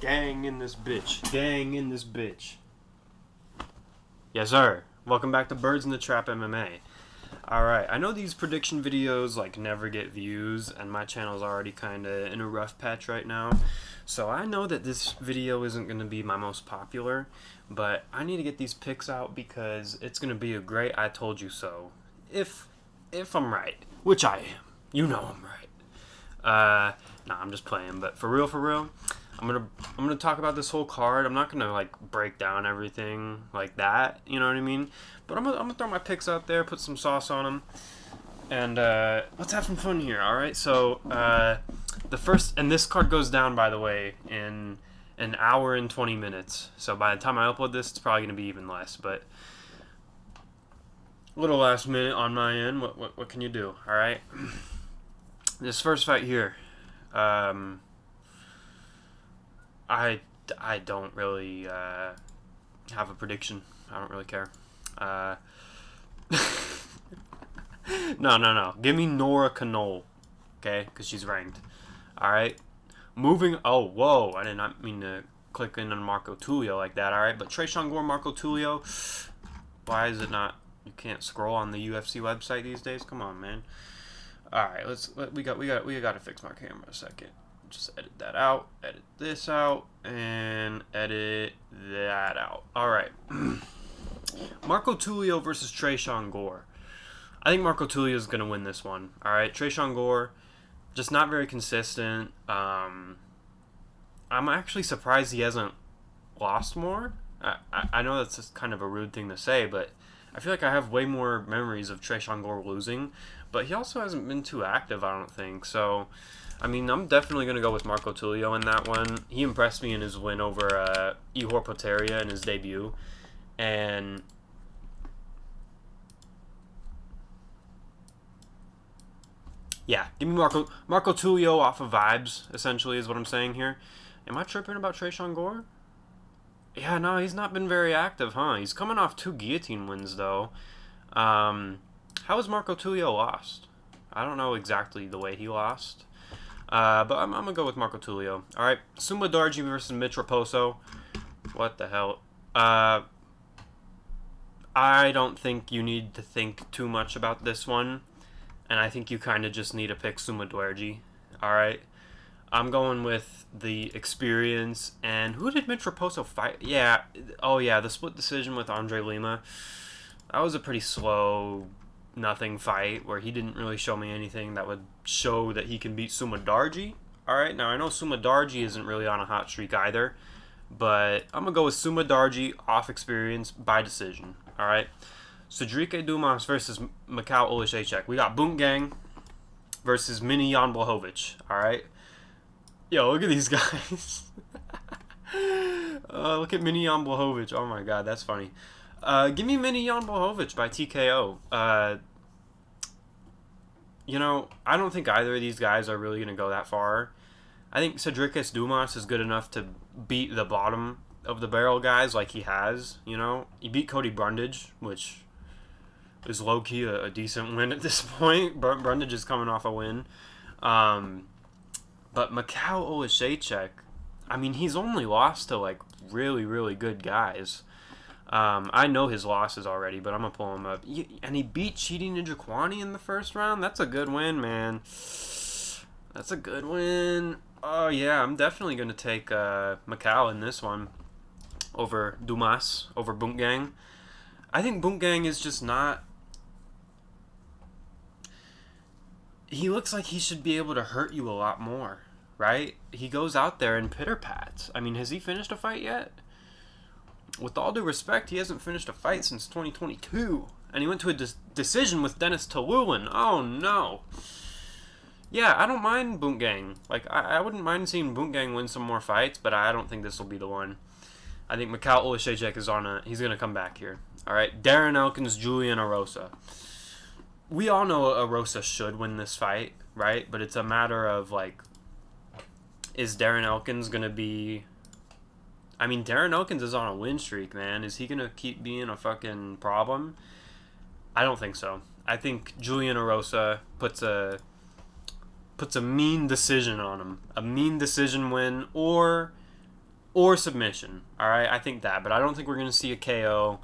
Gang in this bitch. Gang in this bitch. Yes, sir. Welcome back to Birdsinthetrap MMA. Alright, I know these prediction videos never get views, and my channel's already kinda in a rough patch right now. So I know that this video isn't gonna be my most popular, but I need to get these picks out because it's gonna be a great I told you so. If I'm right, which I am. You know I'm right. Nah, I'm just playing, but for real, I'm gonna talk about this whole card. I'm not gonna break down everything like that, you know what I mean? But I'm gonna throw my picks out there, put some sauce on them, and let's have some fun here. All right. So the first, and this card goes down, by the way, in an hour and 20 minutes. So by the time I upload this, it's probably gonna be even less. But a little last minute on my end. What can you do? All right. This first fight here. I don't really have a prediction. I don't really care. No. Give me Nora Canole, okay? Because she's ranked. All right. Moving. Oh, whoa! I did not mean to click in on Marco Tulio like that. All right, but Tresean Gore, Marco Tulio. Why is it not? You can't scroll on the UFC website these days. Come on, man. All right, we got to fix my camera a second. Just edit that out, edit this out, and edit that out. All right. Marco Tulio versus Tresean Gore. I think Marco Tulio is going to win this one. All right. Tresean Gore, just not very consistent. I'm actually surprised he hasn't lost more. I know that's just kind of a rude thing to say, but I feel like I have way more memories of Tresean Gore losing. But he also hasn't been too active, I don't think. So, I mean, I'm definitely going to go with Marco Tulio in that one. He impressed me in his win over Ihor Potieria in his debut. And yeah, give me Marco Tulio off of vibes, essentially, is what I'm saying here. Am I tripping about Tresean Gore? Yeah, no, he's not been very active, huh? He's coming off 2 guillotine wins, though. How has Marco Tulio lost? I don't know exactly the way he lost. But I'm going to go with Marco Tulio. All right, Suma Darji versus Mitch Raposo. What the hell? I don't think you need to think too much about this one. And I think you kind of just need to pick Suma Darji. All right. I'm going with the experience. And who did Mitch Raposo fight? Yeah. Oh, yeah, the split decision with Andre Lima. That was a pretty slow, nothing fight where he didn't really show me anything that would show that he can beat Suma Darji. All right. Now, I know Suma Darji isn't really on a hot streak either. But I'm going to go with Suma Darji off experience by decision. All right. Cedric Dumas versus Mikhail Olszewski. We got Boom Gang versus Mini Jan Blachowicz. All right. Yo, look at these guys. Look at Mini Jan Blachowicz. Oh my God, that's funny. Give me Mini Jan Blachowicz by TKO. You know, I don't think either of these guys are really going to go that far. I think Cedric Dumas is good enough to beat the bottom of the barrel guys like he has, you know. He beat Cody Brundage, which is low-key a decent win at this point. Brundage is coming off a win. But Mikhail Olszewski, I mean, he's only lost to, really, really good guys. I know his losses already, but I'm going to pull him up. And he beat Chidi Njokuani in the first round? That's a good win, man. That's a good win. Oh, yeah, I'm definitely going to take Mikhail in this one over Dumas, over Boom Gang. I think Boom Gang is just not... He looks like he should be able to hurt you a lot more, right? He goes out there and pitter-pats. I mean, has he finished a fight yet? With all due respect, he hasn't finished a fight since 2022. And he went to a decision with Dennis Tillulin. Oh, no. Yeah, I don't mind Boom Gang. I wouldn't mind seeing Boom Gang win some more fights, but I don't think this will be the one. I think Mikhail Olszewski is he's going to come back here. All right, Darren Elkins, Julian Erosa. We all know Erosa should win this fight, right? But it's a matter of, is Darren Elkins going to be... I mean, Darren Elkins is on a win streak, man. Is he going to keep being a fucking problem? I don't think so. I think Julian Erosa puts a mean decision on him. A mean decision win, or or submission. All right, I think that, but I don't think we're gonna see a KO,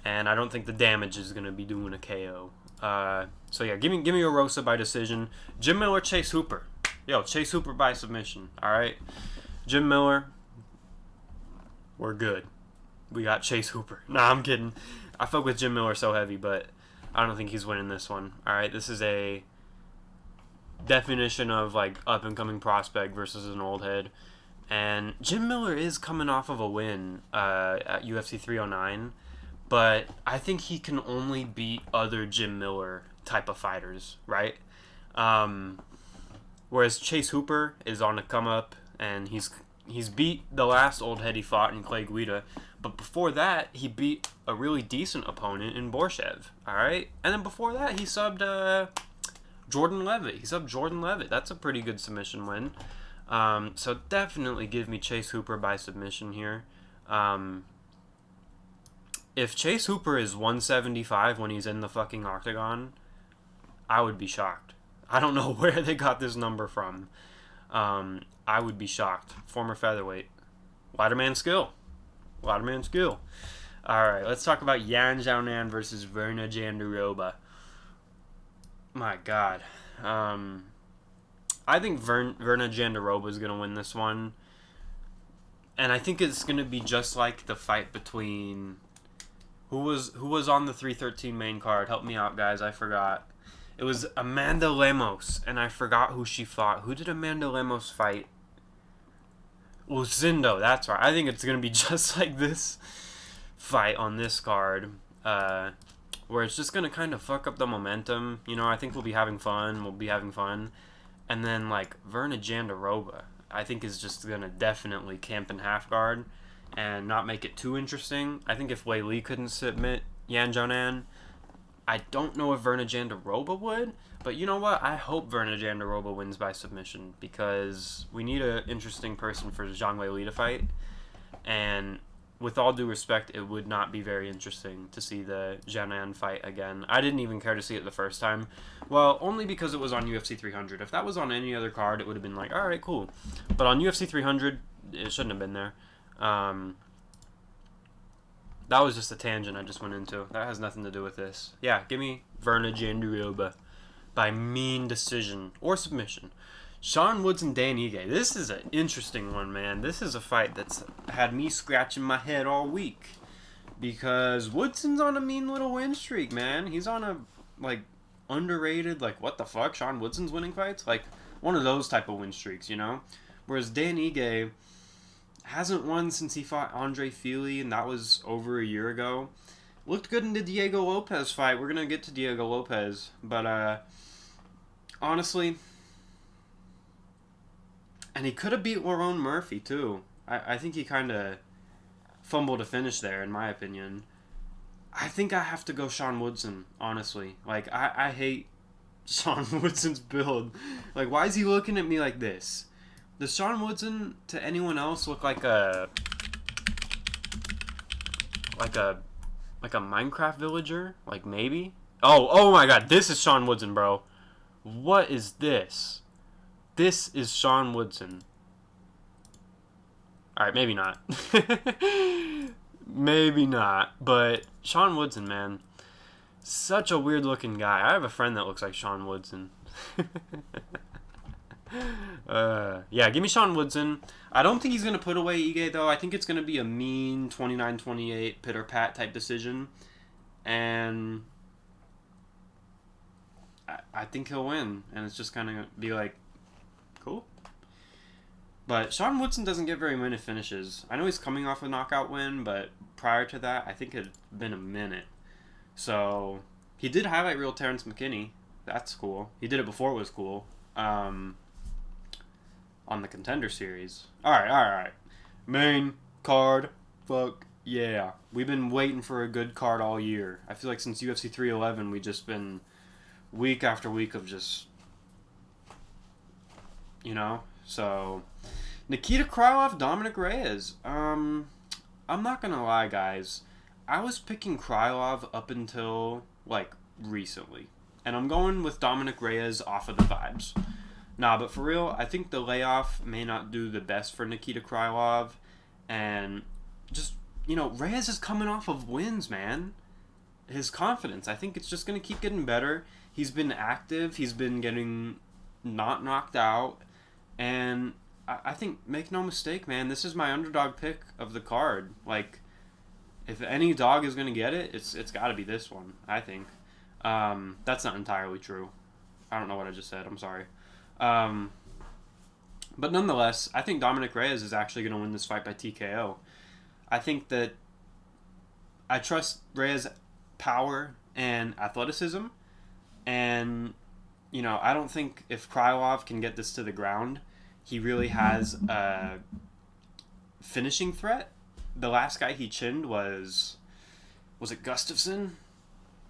and I don't think the damage is gonna be doing a KO. So yeah, give me a Rosa by decision. Jim Miller, Chase Hooper. Yo, Chase Hooper by submission. All right, Jim Miller. We're good. We got Chase Hooper. Nah, I'm kidding. I fuck with Jim Miller so heavy, but I don't think he's winning this one. All right, this is a definition of like up and coming prospect versus an old head, and Jim Miller is coming off of a win at UFC 309, but I think he can only beat other Jim Miller type of fighters, right? Whereas Chase Hooper is on a come up, and he's beat the last old head he fought in Clay Guida, but before that he beat a really decent opponent in Borshev. All right, and then before that he subbed Jordan Levitt. He subbed Jordan Levitt. That's a pretty good submission win. So definitely give me Chase Hooper by submission here. If Chase Hooper is 175 when he's in the fucking octagon, I would be shocked. I don't know where they got this number from. I would be shocked. Former featherweight. Ladderman skill. Ladderman skill. Alright, let's talk about Yan Xiaonan versus Verna Jandiroba. My God. I think Verna Jandiroba is going to win this one. And I think it's going to be just like the fight between... Who was on the 313 main card? Help me out, guys. I forgot. It was Amanda Lemos, and I forgot who she fought. Who did Amanda Lemos fight? Lucindo, that's right. I think it's going to be just like this fight on this card, where it's just going to kind of fuck up the momentum. You know, I think we'll be having fun. And then, like, Verna Jandiroba, I think is just going to definitely camp in half guard and not make it too interesting. I think if Wei Li couldn't submit Yan Xiaonan, I don't know if Verna Jandiroba would, but you know what? I hope Verna Jandiroba wins by submission because we need an interesting person for Zhang Wei Li to fight. And with all due respect, it would not be very interesting to see the Xiaonan fight again. I didn't even care to see it the first time. Well, only because it was on UFC 300. If that was on any other card, it would have been like, all right, cool. But on UFC 300, it shouldn't have been there. That was just a tangent I just went into. That has nothing to do with this. Yeah, give me Verna Jandiroba by mean decision or submission. Sean Woods and Dan Ige. This is an interesting one, man. This is a fight that's had me scratching my head all week. Because Woodson's on a mean little win streak, man. He's on a, like, underrated, like, what the fuck? Sean Woodson's winning fights? Like, one of those type of win streaks, you know? Whereas Dan Ige hasn't won since he fought Andre Fili, and that was over a year ago. Looked good in the Diego Lopez fight. We're going to get to Diego Lopez. But, honestly, and he could have beat Lerone Murphy, too. I think he kind of fumbled a finish there, in my opinion. I think I have to go Sean Woodson, honestly. Like, I hate Sean Woodson's build. Like, why is he looking at me like this? Does Sean Woodson to anyone else look like a Minecraft villager? Like, maybe? Oh my God, this is Sean Woodson, bro. What is this? This is Sean Woodson. Alright, maybe not. Maybe not. But Sean Woodson, man. Such a weird looking guy. I have a friend that looks like Sean Woodson. Yeah, give me Sean Woodson. I don't think he's going to put away Ige, though. I think it's going to be a mean 29-28 pitter-pat type decision. And I think he'll win. And it's just kind of be like, cool. But Sean Woodson doesn't get very many finishes. I know he's coming off a knockout win, but prior to that, I think it had been a minute. So, he did highlight reel Terrence McKinney. That's cool. He did it before it was cool. On the Contender Series. Alright. Main card. Fuck yeah. We've been waiting for a good card all year. I feel like since UFC 311, we've just been week after week of just, you know? So, Nikita Krylov, Dominic Reyes. I'm not gonna lie, guys. I was picking Krylov up until, like, recently. And I'm going with Dominic Reyes off of the vibes. Nah, but for real, I think the layoff may not do the best for Nikita Krylov. And just, Reyes is coming off of wins, man. His confidence, I think it's just going to keep getting better. He's been active. He's been getting not knocked out. And I think, make no mistake, man, this is my underdog pick of the card. Like, if any dog is going to get it, it's got to be this one, I think. That's not entirely true. I don't know what I just said. I'm sorry. But nonetheless, I think Dominic Reyes is actually going to win this fight by TKO. I think that I trust Reyes' power and athleticism. And, I don't think if Krylov can get this to the ground, he really has a finishing threat. The last guy he chinned was it Gustafsson?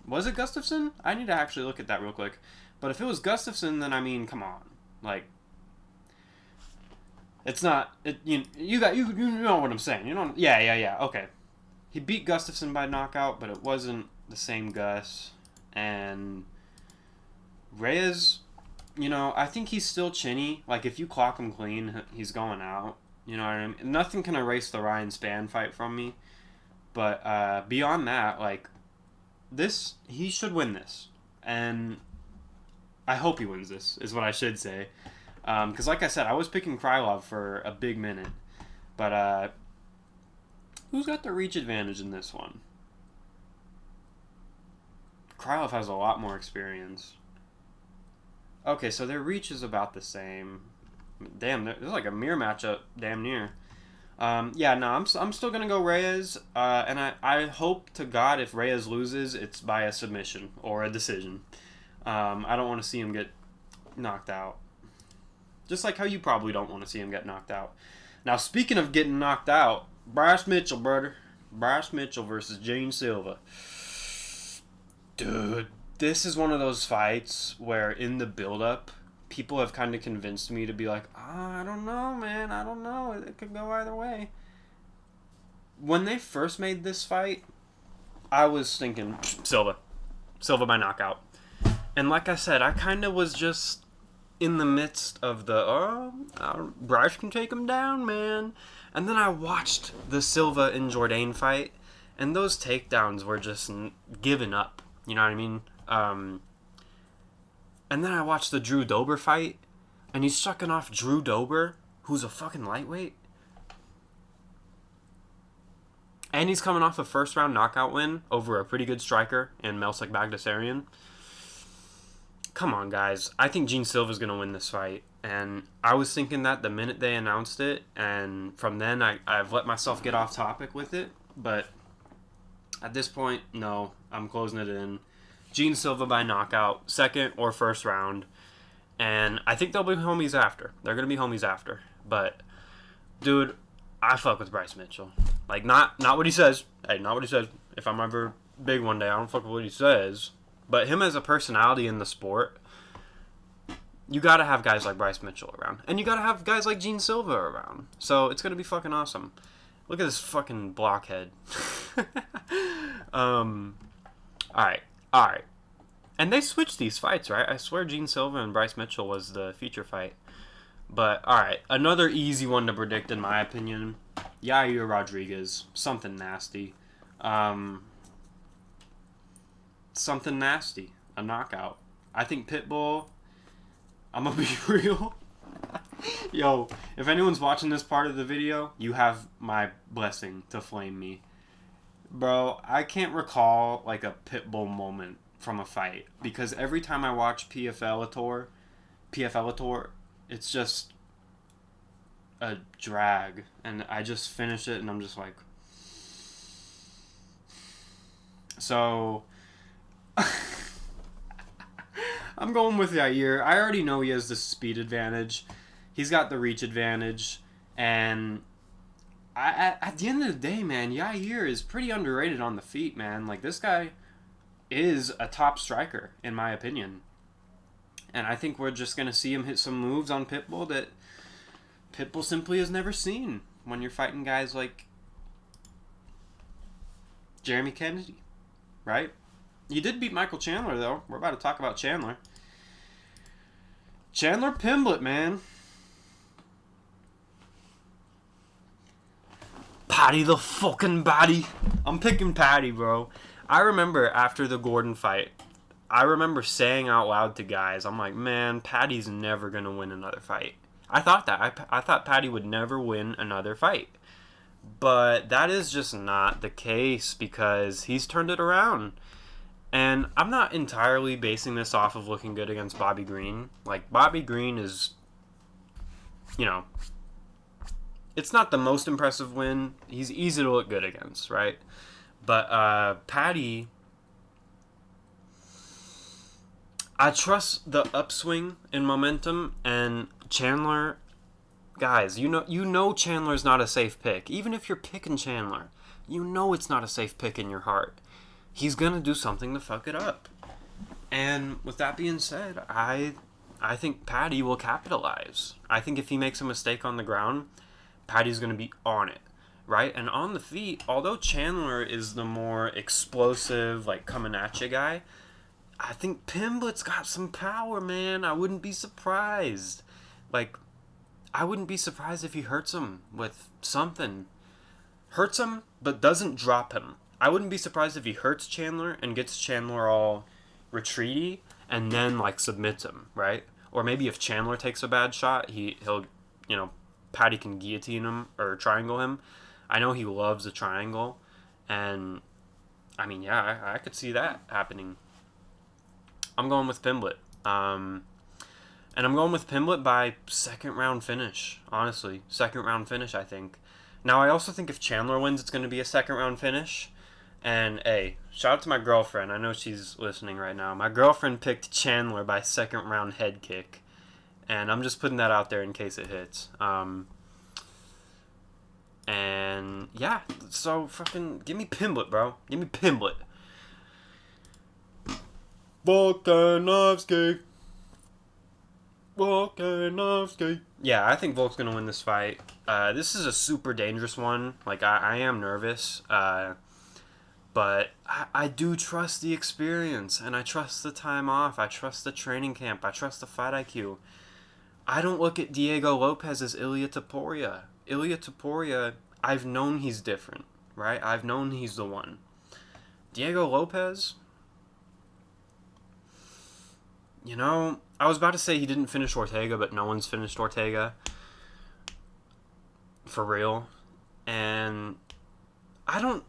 Was it Gustafsson? I need to actually look at that real quick. But if it was Gustafsson, then I mean, come on, like, it's not. You know what I'm saying? Yeah. Okay, he beat Gustafsson by knockout, but it wasn't the same Gus. And Reyes, I think he's still chinny. Like, if you clock him clean, he's going out. You know what I mean? Nothing can erase the Ryan Spann fight from me. But beyond that, like, he should win this. And I hope he wins this, is what I should say. Because, like I said, I was picking Krylov for a big minute. But who's got the reach advantage in this one? Krylov has a lot more experience. Okay, so their reach is about the same. Damn, there's like a mirror matchup, damn near. I'm still going to go Reyes. And I hope to God if Reyes loses, it's by a submission or a decision. I don't want to see him get knocked out. Just like how you probably don't want to see him get knocked out. Now, speaking of getting knocked out, Bryce Mitchell, brother. Bryce Mitchell versus Gene Silva. Dude, this is one of those fights where in the build-up, people have kind of convinced me to be like, I don't know, man. I don't know. It could go either way. When they first made this fight, I was thinking, Silva by knockout. And like I said, I kind of was just in the midst of the, Bryce can take him down, man. And then I watched the Silva and Jourdain fight, and those takedowns were just given up. You know what I mean? And then I watched the Drew Dober fight, and he's sucking off Drew Dober, who's a fucking lightweight. And he's coming off a first-round knockout win over a pretty good striker in Melsik Bagdasaryan. Come on, guys. I think Gene Silva's going to win this fight. And I was thinking that the minute they announced it, and from then I've let myself get off topic with it. But at this point, no, I'm closing it in. Gene Silva by knockout, second or first round. And I think they'll be homies after. They're going to be homies after. But, dude, I fuck with Bryce Mitchell. Like, not what he says. Hey, not what he says. If I'm ever big one day, I don't fuck with what he says. But him as a personality in the sport, you got to have guys like Bryce Mitchell around. And you got to have guys like Gene Silva around. So it's going to be fucking awesome. Look at this fucking blockhead. Alright. And they switched these fights, right? I swear Gene Silva and Bryce Mitchell was the feature fight. But, alright. Another easy one to predict, in my opinion. Yair Rodriguez. Something nasty. Something nasty. A knockout. I think Pitbull... I'm gonna be real. Yo, if anyone's watching this part of the video, you have my blessing to flame me. Bro, I can't recall like a Pitbull moment from a fight. Because every time I watch PFL Tour, it's just a drag. And I just finish it and I'm just like... So... I'm going with Yair. I already know he has the speed advantage. He's got the reach advantage. And at the end of the day, man, Yair is pretty underrated on the feet, man. Like, this guy is a top striker, in my opinion. And I think we're just going to see him hit some moves on Pitbull that Pitbull simply has never seen when you're fighting guys like Jeremy Kennedy, right? He did beat Michael Chandler, though. We're about to talk about Chandler. Chandler Pimblett, man. Patty the fucking Patty. I'm picking Patty, bro. I remember after the Gordon fight, I remember saying out loud to guys, I'm like, man, Patty's never going to win another fight. I thought that. I thought Patty would never win another fight. But that is just not the case because he's turned it around. And I'm not entirely basing this off of looking good against Bobby Green. Like, Bobby Green is, you know, it's not the most impressive win. He's easy to look good against, right? But Patty, I trust the upswing in momentum, and Chandler, guys, you know Chandler's not a safe pick. Even if you're picking Chandler, you know it's not a safe pick in your heart. He's going to do something to fuck it up. And with that being said, I think Patty will capitalize. I think if he makes a mistake on the ground, Patty's going to be on it, right? And on the feet, although Chandler is the more explosive, like, coming at you guy, I think Pimblett's got some power, man. I wouldn't be surprised. Like, I wouldn't be surprised if he hurts him with something. Hurts him, but doesn't drop him. I wouldn't be surprised if he hurts Chandler and gets Chandler all retreaty and then, like, submits him, right? Or maybe if Chandler takes a bad shot, he'll, you know, Patty can guillotine him or triangle him. I know he loves a triangle. And, I mean, yeah, I could see that happening. I'm going with Pimblett. And I'm going with Pimblett by second round finish, honestly. Second round finish, I think. Now, I also think if Chandler wins, it's going to be a second round finish. And, hey, shout out to my girlfriend. I know she's listening right now. My girlfriend picked Chandler by second round head kick. And I'm just putting that out there in case it hits. And, yeah, so fucking give me Pimblett, bro. Give me Pimblett. Volkanovski. Yeah, I think Volk's going to win this fight. This is a super dangerous one. Like, I am nervous. But I do trust the experience, and I trust the time off. I trust the training camp. I trust the fight IQ. I don't look at Diego Lopez as Ilia Topuria. Ilia Topuria, I've known he's different, right? I've known he's the one. Diego Lopez, you know, I was about to say he didn't finish Ortega, but no one's finished Ortega. For real. And I don't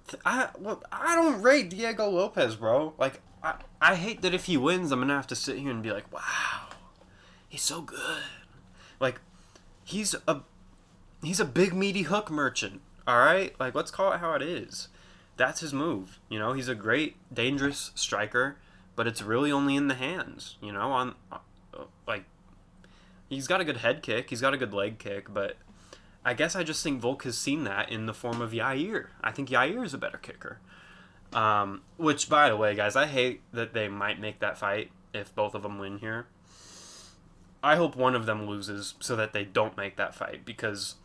rate Diego Lopez, bro. Like, I hate that if he wins, I'm going to have to sit here and be like, wow, he's so good. Like, he's a big meaty hook merchant, all right? Like, let's call it how it is. That's his move. You know, he's a great, dangerous striker, but it's really only in the hands, you know? Like, he's got a good head kick, he's got a good leg kick, but I guess I just think Volk has seen that in the form of Yair. I think Yair is a better kicker. Which, by the way, guys, I hate that they might make that fight if both of them win here. I hope one of them loses so that they don't make that fight, because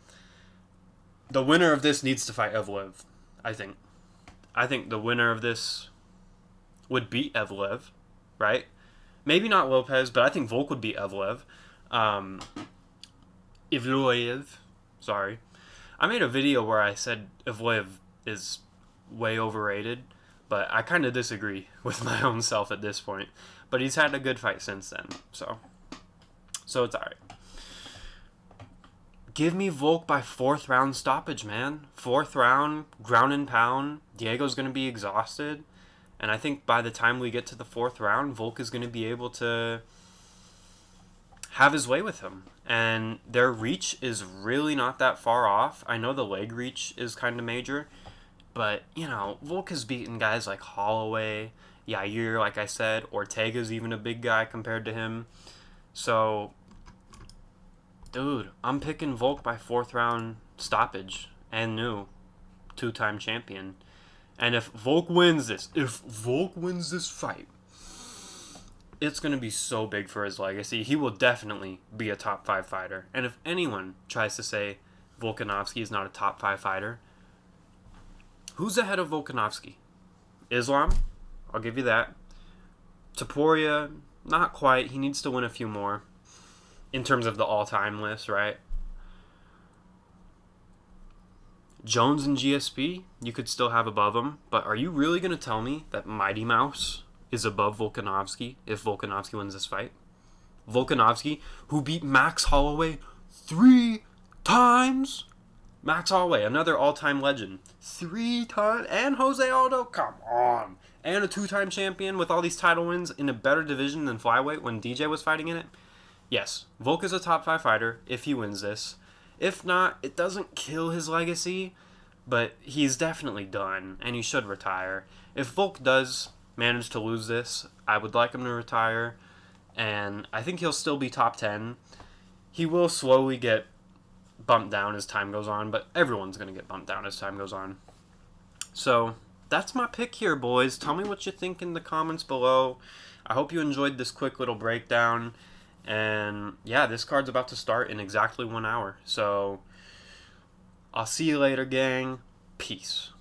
the winner of this needs to fight Evlev, I think. I think the winner of this would beat Evlev, right? Maybe not Lopez, but I think Volk would beat Evlev. Evloev. Sorry. I made a video where I said Evloev is way overrated, but I kind of disagree with my own self at this point. But he's had a good fight since then, so it's alright. Give me Volk by 4th round stoppage, man. 4th round, ground and pound. Diego's going to be exhausted, and I think by the time we get to the 4th round, Volk is going to be able to have his way with him. And their reach is really not that far off. I know the leg reach is kind of major, but, you know, Volk has beaten guys like Holloway, Yair, like I said. Ortega's even a big guy compared to him. So, dude, I'm picking Volk by 4th round stoppage and new 2-time champion. And if Volk wins this fight, it's going to be so big for his legacy. He will definitely be a top 5 fighter. And if anyone tries to say Volkanovski is not a top 5 fighter, who's ahead of Volkanovski? Islam? I'll give you that. Topuria, not quite. He needs to win a few more in terms of the all-time list, right? Jones and GSP, you could still have above him, but are you really going to tell me that Mighty Mouse is above Volkanovski if Volkanovski wins this fight? Volkanovski, who beat Max Holloway 3 times? Max Holloway, another all-time legend. 3 times? And Jose Aldo? Come on. And a 2-time champion with all these title wins in a better division than flyweight when DJ was fighting in it? Yes, Volk is a top 5 fighter if he wins this. If not, it doesn't kill his legacy, but he's definitely done, and he should retire. If Volk does manage to lose this, I would like him to retire, and I think he'll still be top 10. He will slowly get bumped down as time goes on, but everyone's going to get bumped down as time goes on. So, that's my pick here, boys. Tell me what you think in the comments below. I hope you enjoyed this quick little breakdown. And yeah, this card's about to start in exactly 1 hour. So I'll see you later, gang. Peace.